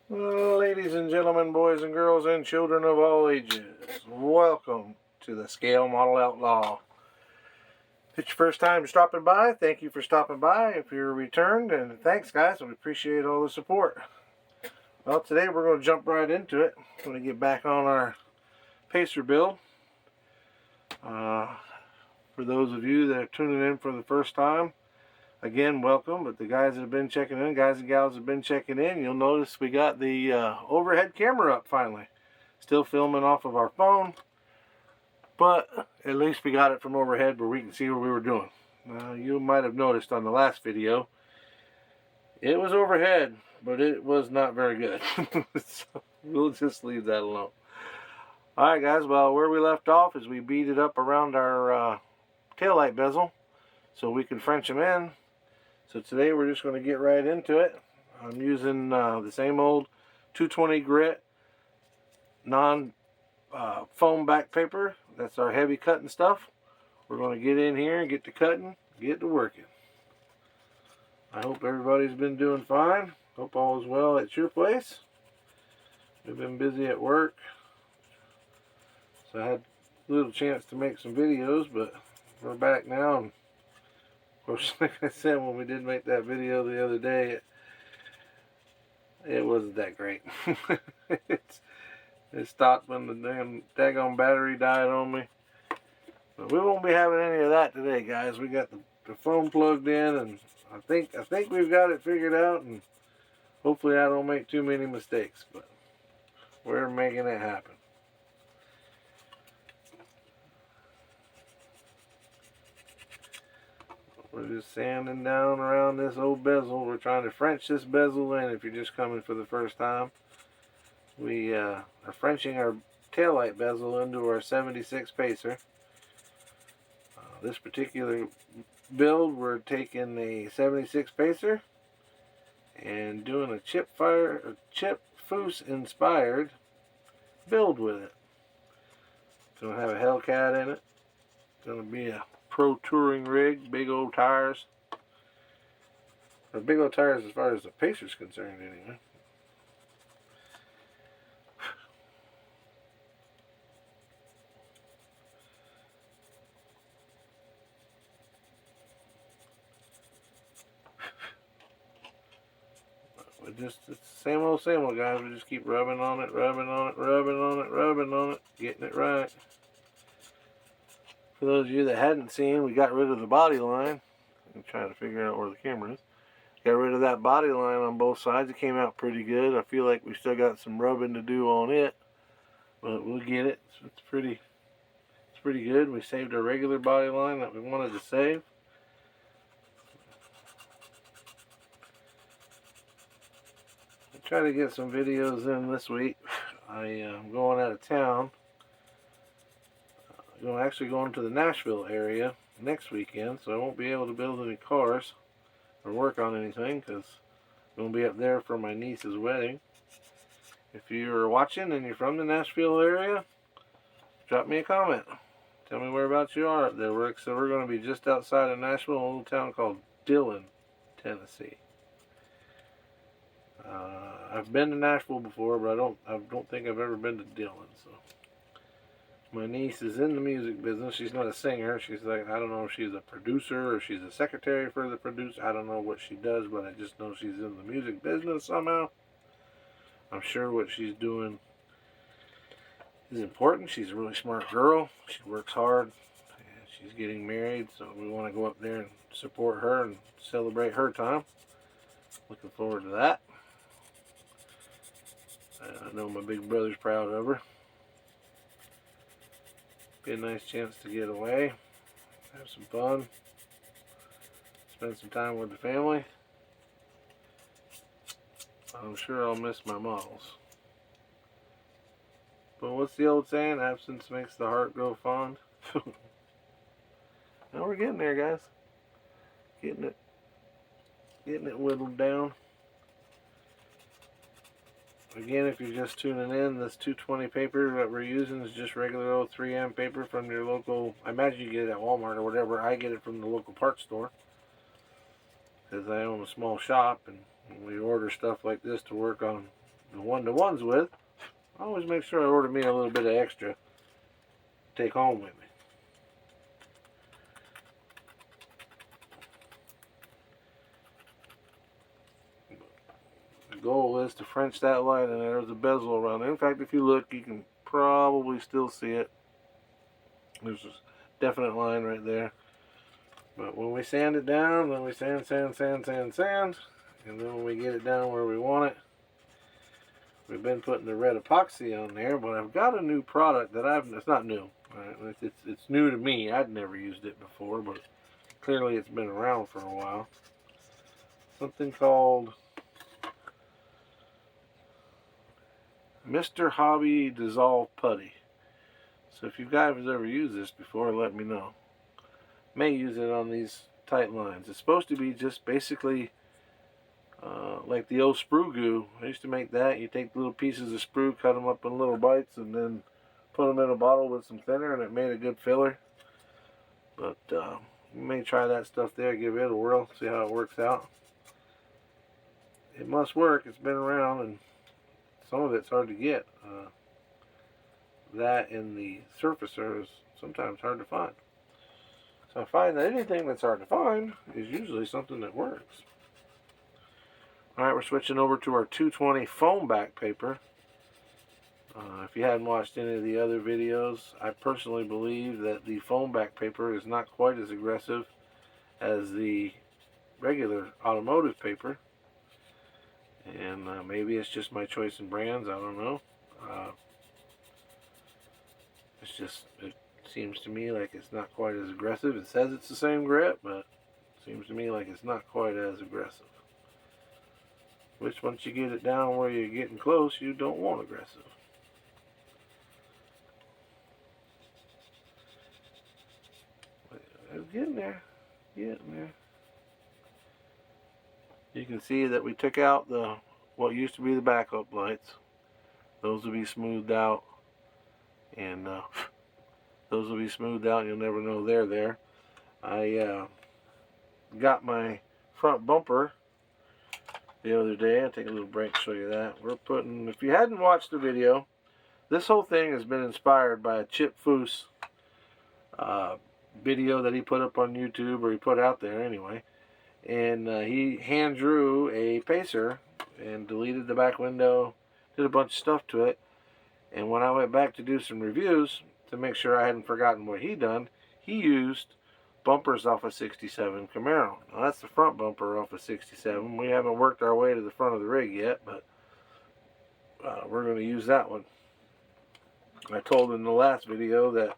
Ladies and gentlemen, boys and girls, and children of all ages, welcome to the Scale Model Outlaw. If it's your first time stopping by, thank you for stopping by. If you're returned, and thanks guys, we appreciate all the support. Well, today we're going to jump right into it. We're going to get back on our pacer build. For those of you that are tuning in for the first time, again, welcome. But the guys that have been checking in, guys and gals that have been checking in, you'll notice we got the overhead camera up finally. Still filming off of our phone, but at least we got it from overhead where we can see what we were doing. You might have noticed on the last video, it was overhead, but it was not very good. So we'll just leave that alone. Alright guys, well, where we left off is we beat it up around our taillight bezel so we can French them in. So today we're just going to get right into it. I'm using the same old 220 grit non foam back paper. That's our heavy cutting stuff. We're going to get in here and get to cutting, get to working. I hope everybody's been doing fine. Hope all is well at your place. We've been busy at work, so I had a little chance to make some videos, but we're back now. And of course, like I said, when we did make that video the other day, it wasn't that great. It stopped when the damn daggone battery died on me. But we won't be having any of that today, guys. We got the phone plugged in, and I think we've got it figured out, and hopefully I don't make too many mistakes, but we're making it happen. We're just sanding down around this old bezel. We're trying to French this bezel in if you're just coming for the first time. We are Frenching our taillight bezel into our 76 pacer. This particular build, we're taking a 76 pacer and doing a chip foose inspired build with it. It's going to have a Hellcat in it. It's going to be a pro touring rig, big old tires. Or big old tires as far as the pacer's concerned anyway. It's the same old guys. We just keep rubbing on it, rubbing on it, rubbing on it, rubbing on it, getting it right. For those of you that hadn't seen, we got rid of the body line. I'm trying to figure out where the camera is. Got rid of that body line on both sides. It came out pretty good. I feel like we still got some rubbing to do on it, but we'll get it. It's pretty good. We saved our regular body line that we wanted to save. Try to get some videos in this week. I am going out of town. I'm actually going to the Nashville area next weekend, so I won't be able to build any cars or work on anything because I'm going to be up there for my niece's wedding. If you're watching and you're from the Nashville area, drop me a comment. Tell me whereabouts you are up there. So we're going to be just outside of Nashville, in a little town called Dillon, Tennessee. I've been to Nashville before, but I don't think I've ever been to Dillon. So my niece is in the music business. She's not a singer. She's like, I don't know if she's a producer or she's a secretary for the producer. I don't know what she does, but I just know she's in the music business somehow. I'm sure what she's doing is important. She's a really smart girl. She works hard. She's getting married, so we want to go up there and support her and celebrate her time. Looking forward to that. I know my big brother's proud of her. Be a nice chance to get away, have some fun, spend some time with the family. I'm sure I'll miss my models. But what's the old saying? Absence makes the heart grow fond. Now we're getting there, guys. Getting it whittled down. Again, if you're just tuning in, this 220 paper that we're using is just regular old 3M paper from your local, I imagine you get it at Walmart or whatever. I get it from the local parts store because I own a small shop and we order stuff like this to work on the one-to-ones with, I always make sure I order me a little bit of extra to take home with me. The goal is to French that light, and there's a bezel around there. In fact, if you look, you can probably still see it. There's a definite line right there. But when we sand it down, then we sand, and then when we get it down where we want it, we've been putting the red epoxy on there. But I've got a new product that it's not new. Right? It's new to me. I'd never used it before, but clearly it's been around for a while. Something called Mr. Hobby Dissolve Putty. So if you guys have ever used this before, let me know. May use it on these tight lines. It's supposed to be just basically like the old sprue goo. I used to make that. You take little pieces of sprue, cut them up in little bites, and then put them in a bottle with some thinner, and it made a good filler. But you may try that stuff there, give it a whirl, see how it works out. It must work. It's been around, and some of it's hard to get. That and the surfacer is sometimes hard to find. So I find that anything that's hard to find is usually something that works. Alright, we're switching over to our 220 foam back paper. If you hadn't watched any of the other videos, I personally believe that the foam back paper is not quite as aggressive as the regular automotive paper. And maybe it's just my choice in brands, I don't know. It seems to me like it's not quite as aggressive. It says it's the same grip, but it seems to me like it's not quite as aggressive. Which, once you get it down where you're getting close, you don't want aggressive. It's getting there. Getting there. You can see that we took out what used to be the backup lights. Those will be smoothed out. And those will be smoothed out. You'll never know they're there. I got my front bumper the other day. I'll take a little break to show you that. If you hadn't watched the video, this whole thing has been inspired by a Chip Foose video that he put up on YouTube, or he put out there anyway. And he hand drew a pacer and deleted the back window, did a bunch of stuff to it. And when I went back to do some reviews to make sure I hadn't forgotten what he'd done, he used bumpers off a 67 Camaro. Now that's the front bumper off a 67. We haven't worked our way to the front of the rig yet, but we're going to use that one. I told in the last video that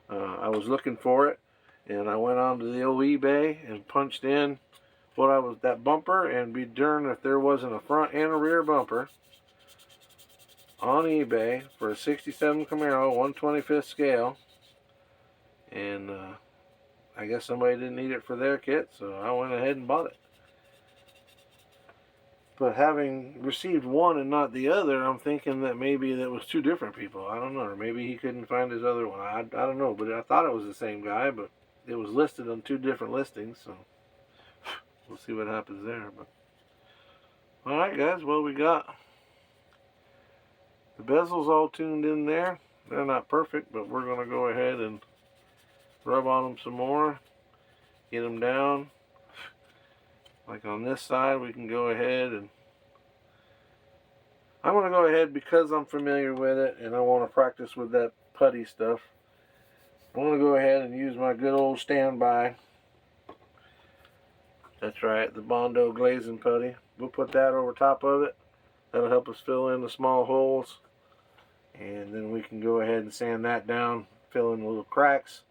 I was looking for it, and I went on to the old eBay and punched in that bumper, and be darned if there wasn't a front and a rear bumper on eBay for a 67 Camaro 1/25th scale. And I guess somebody didn't need it for their kit, so I went ahead and bought it. But having received one and not the other, I'm thinking that maybe that was two different people. I don't know, or maybe he couldn't find his other one. I don't know, but I thought it was the same guy, but it was listed on two different listings, so we'll see what happens there. But alright guys, well, we got the bezels all tuned in there. They're not perfect, but we're going to go ahead and rub on them some more, get them down. Like on this side, we can go ahead and I'm going to go ahead, because I'm familiar with it and I want to practice with that putty stuff. I'm going to go ahead and use my good old standby. That's right, the Bondo glazing putty. We'll put that over top of it. That'll help us fill in the small holes. And then we can go ahead and sand that down, fill in the little cracks,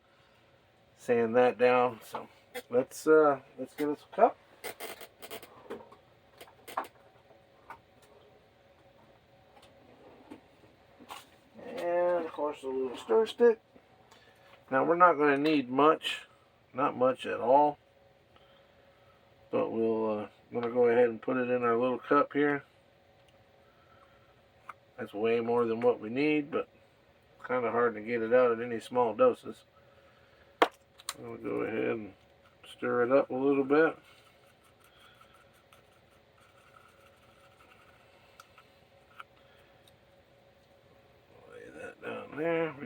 sand that down. So let's get us a cup. And of course a little stir stick. Now we're not going to need much, not much at all, but we'll going to go ahead and put it in our little cup here. That's way more than what we need, but kind of hard to get it out at any small doses. We'll go ahead and stir it up a little bit.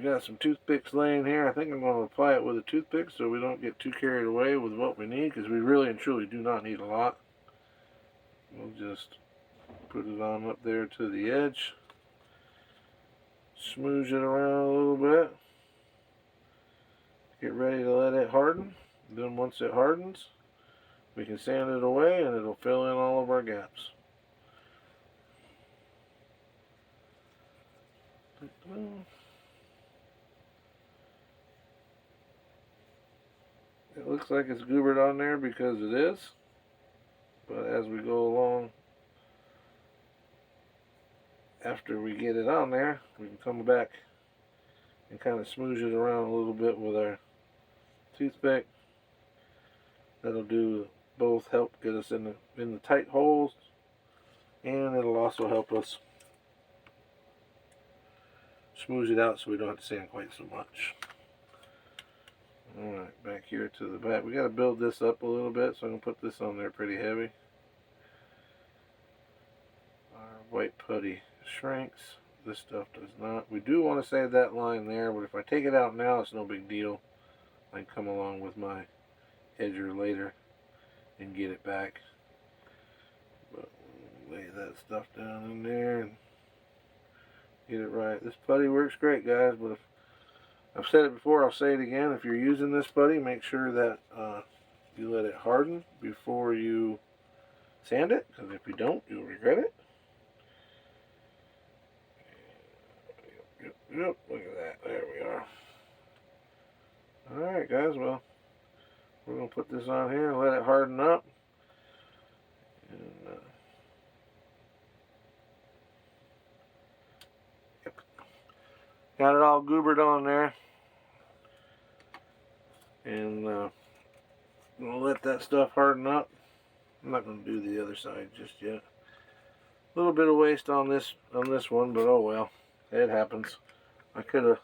got some toothpicks laying here. I think I'm going to apply it with a toothpick so we don't get too carried away with what we need, because we really and truly do not need a lot. We'll just put it on up there to the edge. Smoosh it around a little bit. Get ready to let it harden. Then once it hardens, we can sand it away and it'll fill in all of our gaps. It looks like it's goobered on there because it is, but as we go along, after we get it on there, we can come back and kind of smoosh it around a little bit with our toothpick. That'll do both, help get us in the tight holes, and it'll also help us smooth it out so we don't have to sand quite so much. Alright, back here to the back. We got to build this up a little bit, so I'm going to put this on there pretty heavy. Our white putty shrinks. This stuff does not. We do want to save that line there, but if I take it out now, it's no big deal. I can come along with my edger later and get it back. But we'll lay that stuff down in there and get it right. This putty works great, guys, but if I've said it before, I'll say it again. If you're using this putty, make sure that you let it harden before you sand it, because if you don't, you'll regret it. Yep, look at that. There we are. Alright, guys, well, we're going to put this on here and let it harden up. And, yep. Got it all goobered on there. And I'm going to let that stuff harden up. I'm not going to do the other side just yet. A little bit of waste on this one, but oh well. It happens. I could have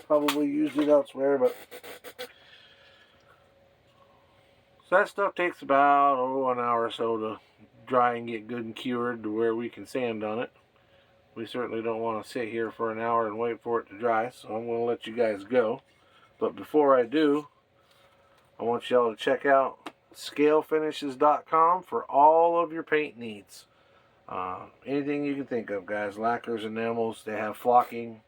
probably used it elsewhere, but so that stuff takes about an hour or so to dry and get good and cured to where we can sand on it. We certainly don't want to sit here for an hour and wait for it to dry, so I'm going to let you guys go. But before I do, I want y'all to check out scalefinishes.com for all of your paint needs. Anything you can think of, guys. Lacquers, enamels, they have flocking.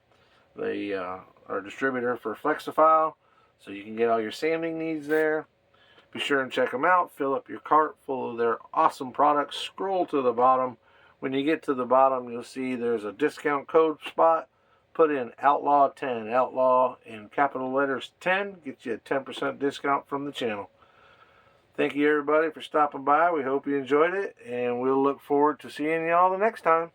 They are a distributor for Flexifile, so you can get all your sanding needs there. Be sure and check them out. Fill up your cart full of their awesome products. Scroll to the bottom. When you get to the bottom, you'll see there's a discount code spot. Put in Outlaw 10. Outlaw in capital letters 10. Get you a 10% discount from the channel. Thank you, everybody, for stopping by. We hope you enjoyed it, and we'll look forward to seeing you all the next time.